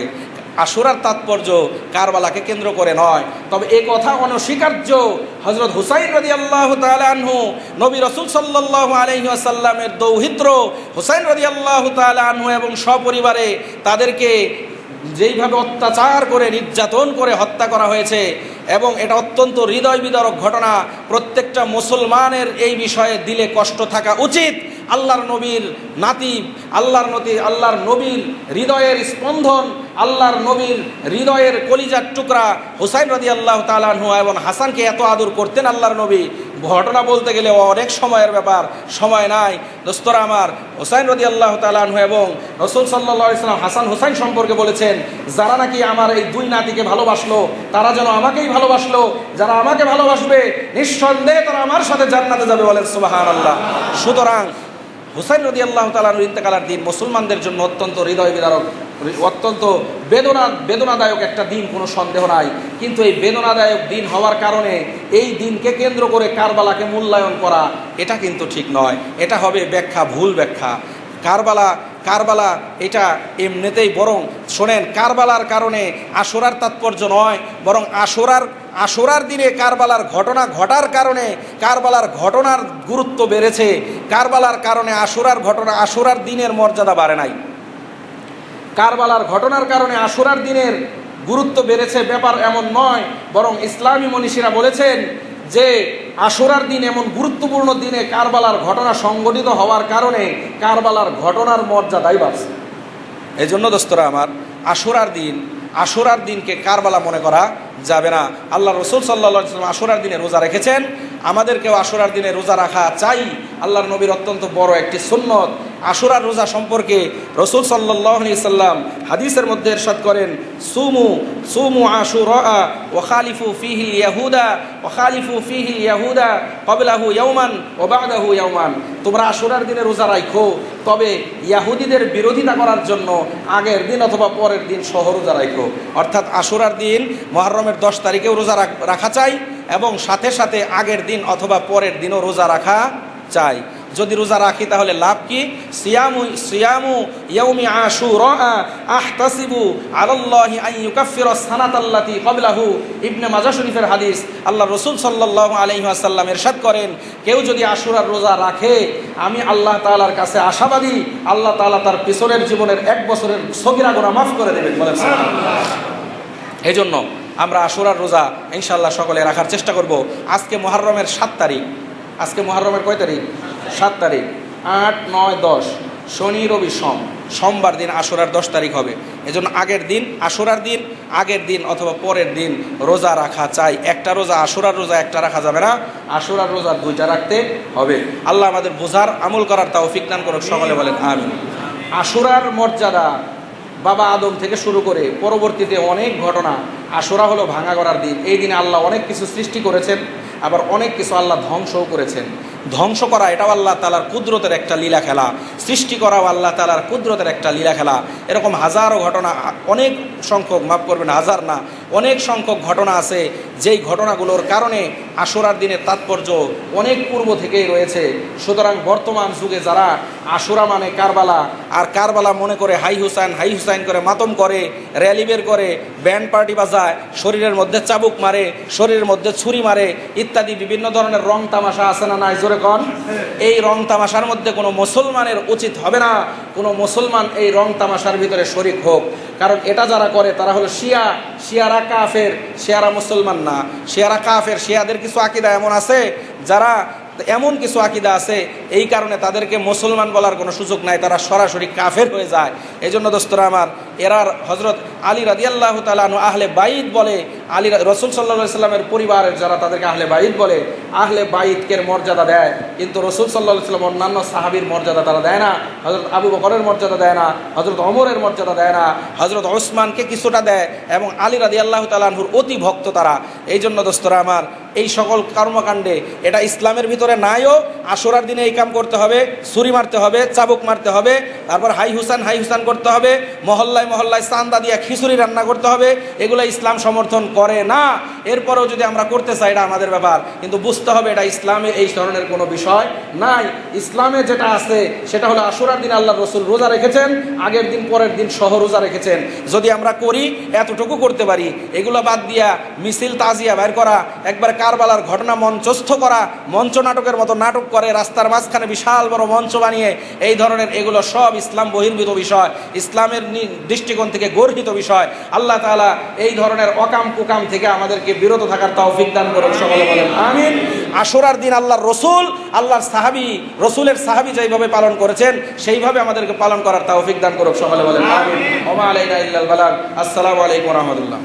[SPEAKER 1] আশুরার তাৎপর্য কারবালাকে কেন্দ্র করে নয়। তবে এ কথা অনস্বীকার্য, হযরত হুসাইন রাদিয়াল্লাহু তাআলা আনহু, নবী রাসূল সাল্লাল্লাহু আলাইহি ওয়াসাল্লামের দৌহিত্র হুসাইন রাদিয়াল্লাহু তাআলা আনহু এবং সপরিবারে তাদেরকে যেইভাবে অত্যাচার করে, নির্যাতন করে হত্যা করা হয়েছে এবং এটা অত্যন্ত হৃদয় বিদারক ঘটনা। প্রত্যেকটা মুসলমানের এই বিষয়ে দিলে কষ্ট থাকা উচিত। আল্লাহর নবীর নাতি, আল্লাহর নবীর হৃদয়ের স্পন্দন, আল্লাহর নবীর হৃদয়ের কলিজার টুকরা হুসাইন রাদিয়াল্লাহু তাআলা আনহু এবং হাসানকে এত আদর করতেন আল্লাহর নবী ঘটনা বলতে গেলে অনেক সময়ের ব্যাপার, সময় নাই। দোস্তরা আমার, হুসাইন রাদিয়াল্লাহু তাআলা আনহু এবং রাসূল সাল্লাল্লাহু আলাইহি ওয়াসাল্লাম হাসান হুসাইন সম্পর্কে বলেছেন, যারা নাকি আমার এই দুই নাতিকে ভালোবাসলো তারা যেন আমাকেই ভালোবাসলো, যারা আমাকে ভালোবাসবে নিঃসন্দেহে তারা আমার সাথে জান্নাতে যাবে, বলেন সুবহানাল্লাহ। সুতরাং হুসাইন রাদিয়াল্লাহু তাআলা আনহু ইন্তেকালের দিন মুসলমানদের জন্য অত্যন্ত হৃদয় বিদারক, অত্যন্ত বেদনাদায়ক একটা দিন, কোনো সন্দেহ নাই। কিন্তু এই বেদনাদায়ক দিন হওয়ার কারণে এই দিনকে কেন্দ্র করে কারবালাকে মূল্যায়ন করা এটা কিন্তু ঠিক নয়, এটা হবে ব্যাখ্যা, ভুল ব্যাখ্যা। কারবালা এটা এমনিতেই, বরং শোনেন, কারবালার কারণে আশুরার তাৎপর্য নয়, বরং আশুরার দিনে কারবালার ঘটনা ঘটার কারণে কারবালার ঘটনার গুরুত্ব বেড়েছে। কারবালার কারণে আশুরার দিনের মর্যাদা বাড়ে নাই। কারবালার ঘটনার কারণে আশুরার দিনের গুরুত্ব বেড়েছে, ব্যাপার এমন নয়। বরং ইসলামী মনীষীরা বলেছেন যে আশুরার দিন এমন গুরুত্বপূর্ণ দিনে কারবালার ঘটনা সংঘটিত হওয়ার কারণে কারবালার ঘটনার মর্যাদাই বাড়ছে। এই জন্য দোস্তরা আমার, আশুরার দিনকে কারবালা মনে করা যাবে না। আল্লাহ রসুল সাল্লাল্লাহু আলাইহি ওয়াসাল্লাম আশুরার দিনে রোজা রেখেছেন, আমাদেরকেও আশুরার দিনে রোজা রাখা চাই। আল্লাহর নবীর অত্যন্ত বড় একটি সুন্নত। আশুরার রোজা সম্পর্কে রসুল সাল্লাল্লাহু আলাইহি ওয়াসাল্লাম হাদিসের মধ্যে ইরশাদ করেন, সুমু আশুরা ওয়া খালিফু ফীহিল ইয়াহুদা ক্বাবলাহু ইয়াওমান ওয়া বা'দাহু ইয়াওমান। তোমরা আশুরার দিনে রোজা রাখো, তবে ইয়াহুদীদের বিরোধিতা করার জন্য আগের দিন অথবা পরের দিন সহ রোজা রাখো। অর্থাৎ আশুরার দিন মুহররমের 10 তারিখেও রোজা রাখা চাই এবং সাথে সাথে আগের দিন অথবা পরের দিনও রোজা রাখা চাই। যদি রোজা রাখি তাহলে লাভ কি? সিয়ামু ইয়াউমি আশুরা আহতাসিবু আলাল্লাহি আন ইউকাফফিরা সানাতাল্লাতী ক্বাবলাহু। ইবনে মাজাহ শরীফের হাদিস। আল্লাহ রাসূল সাল্লাল্লাহু আলাইহি ওয়াসাল্লাম ইরশাদ করেন, কেউ যদি আশুরার রোজা রাখে, আমি আল্লাহ তাআলার কাছে আশাবাদী আল্লাহ তাআলা তার পিছনের জীবনের 1 বছরের সগীরা গুনাহ মাফ করে দেবেন, বলেন সুবহানাল্লাহ। এই জন্য আমরা আশুরার রোজা ইনশাআল্লাহ সকলে রাখার চেষ্টা করব। আজকে মুহররমের 7 তারিখ। আজকে মুহররমের কয় তারিখ? 7 তারিখ। 8, 9, 10 শনি রবি সোমবার দিন আশুরার 10 তারিখ হবে। এজন্য আশুরার দিন আগের দিন অথবা পরের দিন রোজা রাখা চাই। একটা রোজা, আশুরার রোজা একটা রাখা যাবে না, আশুরার রোজা 2টা রাখতে হবে। আল্লাহ আমাদের বোঝার, আমল করার তৌফিক দান করুক, সকলে বলেন আমিন। আশুরার মর্যাদা বাবা আদম থেকে শুরু করে পরবর্তীতে অনেক ঘটনা। আশুরা হলো ভাঙা গড়ার দিন। এই দিনে আল্লাহ অনেক কিছু সৃষ্টি করেছেন, আবার অনেক কিছু আল্লাহ ধ্বংসও করেছেন। ধ্বংস করা এটাও আল্লাহ তাআলার কুদরতের একটা লীলা খেলা, সৃষ্টি করাও আল্লাহ তাআলার কুদরতের একটা লীলা খেলা। এরকম হাজারো ঘটনা, অনেক সংখ্যক, মাফ করবেন হাজার না, অনেক সংখ্যক ঘটনা আছে যেই ঘটনাগুলোর কারণে আশুরার দিনের তাৎপর্য অনেক পূর্ব থেকেই রয়েছে। সুতরাং বর্তমান যুগে যারা আশুরা মানে কারবালা, আর কারবালা মনে করে হাই হুসাইন করে মাতম করে, র্যালি বের করে, ব্যান্ড পার্টি বাজায়, শরীরের মধ্যে চাবুক মারে, শরীরের মধ্যে ছুরি মারে ইত্যাদি বিভিন্ন ধরনের রং তামাশা আছে না নাই, জোরে কন? এই রং তামাশার মধ্যে কোনো মুসলমানের উচিত হবে না কোনো মুসলমান এই রং তামাশার ভিতরে শরিক হোক। কারণ এটা যারা করে তারা হলো শিয়ারা কাফের, শিয়ারা মুসলমান না, শিয়ারা কাফের। শিয়াদের কিছু আকীদা এমন আছে, যারা এমন কিছু আকীদা আছে এই কারণে তাদেরকে মুসলমান বলার কোনো সুযোগ নাই, তারা সরাসরি কাফের হয়ে যায়। এই জন্য দোস্তরা আমার, এরার হজরত আলী রাদিয়াল্লাহু তাআলা আনহু আহলে বাইত বলে, আলী রাসূল সাল্লাল্লাহু আলাইহি ওয়াসাল্লামের পরিবারের যারা তাদেরকে আহলে বাইত বলে, আহলে বাইতকে মর্যাদা দেয়, কিন্তু রাসূল সাল্লাল্লাহু আলাইহি ওয়াসাল্লাম অন্যান্য সাহাবীর মর্যাদা তারা দেয় না। হযরত আবু বকরের মর্যাদা দেয় না, হযরত ওমরের মর্যাদা দেয় না, হযরত ওসমানকে কিছুটা দেয়, এবং আলী রাদিয়াল্লাহু তাআলা আনহুর অতি ভক্ত তারা। এই জন্য দোস্তরা আমার, এই সকল কর্মকাণ্ডে এটা ইসলামের ভিতরে নাইও। আশুরার দিনে এই কাম করতে হবে, ছুরি মারতে হবে, চাবুক মারতে হবে, তারপর হাই হুসাইন করতে হবে, মহল্লায় চান্দা দিয়ে খিচুড়ি রান্না করতে হবে, এগুলো ইসলাম সমর্থন করে না। এরপরেও যদি আমরা করতে চাই এটা আমাদের ব্যাপার, কিন্তু বুঝতে হবে এটা ইসলামে এই ধরনের কোনো বিষয় নাই। ইসলামে যেটা আছে সেটা হলো আশুরার দিন আল্লাহ রসুল রোজা রেখেছেন, আগের দিন পরের দিন সহ রোজা রেখেছেন। যদি আমরা করি এতটুকু করতে পারি, এগুলো বাদ দিয়া মিছিল তাজিয়া বের করা, একবার কারবালার ঘটনা মঞ্চস্থ করা, মঞ্চ নাটকের মতো নাটক করে রাস্তার মাঝখানে বিশাল বড় মঞ্চ বানিয়ে, এই ধরনের এগুলো সব ইসলাম বহির্ভূত বিষয়, ইসলামের দৃষ্টিকোণ থেকে গর্হিত বিষয়। আল্লাহ তাআলা এই ধরনের অকাম কুকাম থেকে আমাদেরকে বিরত থাকার তৌফিক দান করুন, সকলে বলেন আমিন। আশুরার দিন আল্লাহর রসুলের সাহাবী যেইভাবে পালন করেছেন সেইভাবে আমাদেরকে পালন করার তৌফিক দান করুন, সকলে বলেন আমিন। ওয়া মা আলাইনা ইল্লাল বালাগ। আসসালামু আলাইকুম ওয়া রাহমাতুল্লাহ।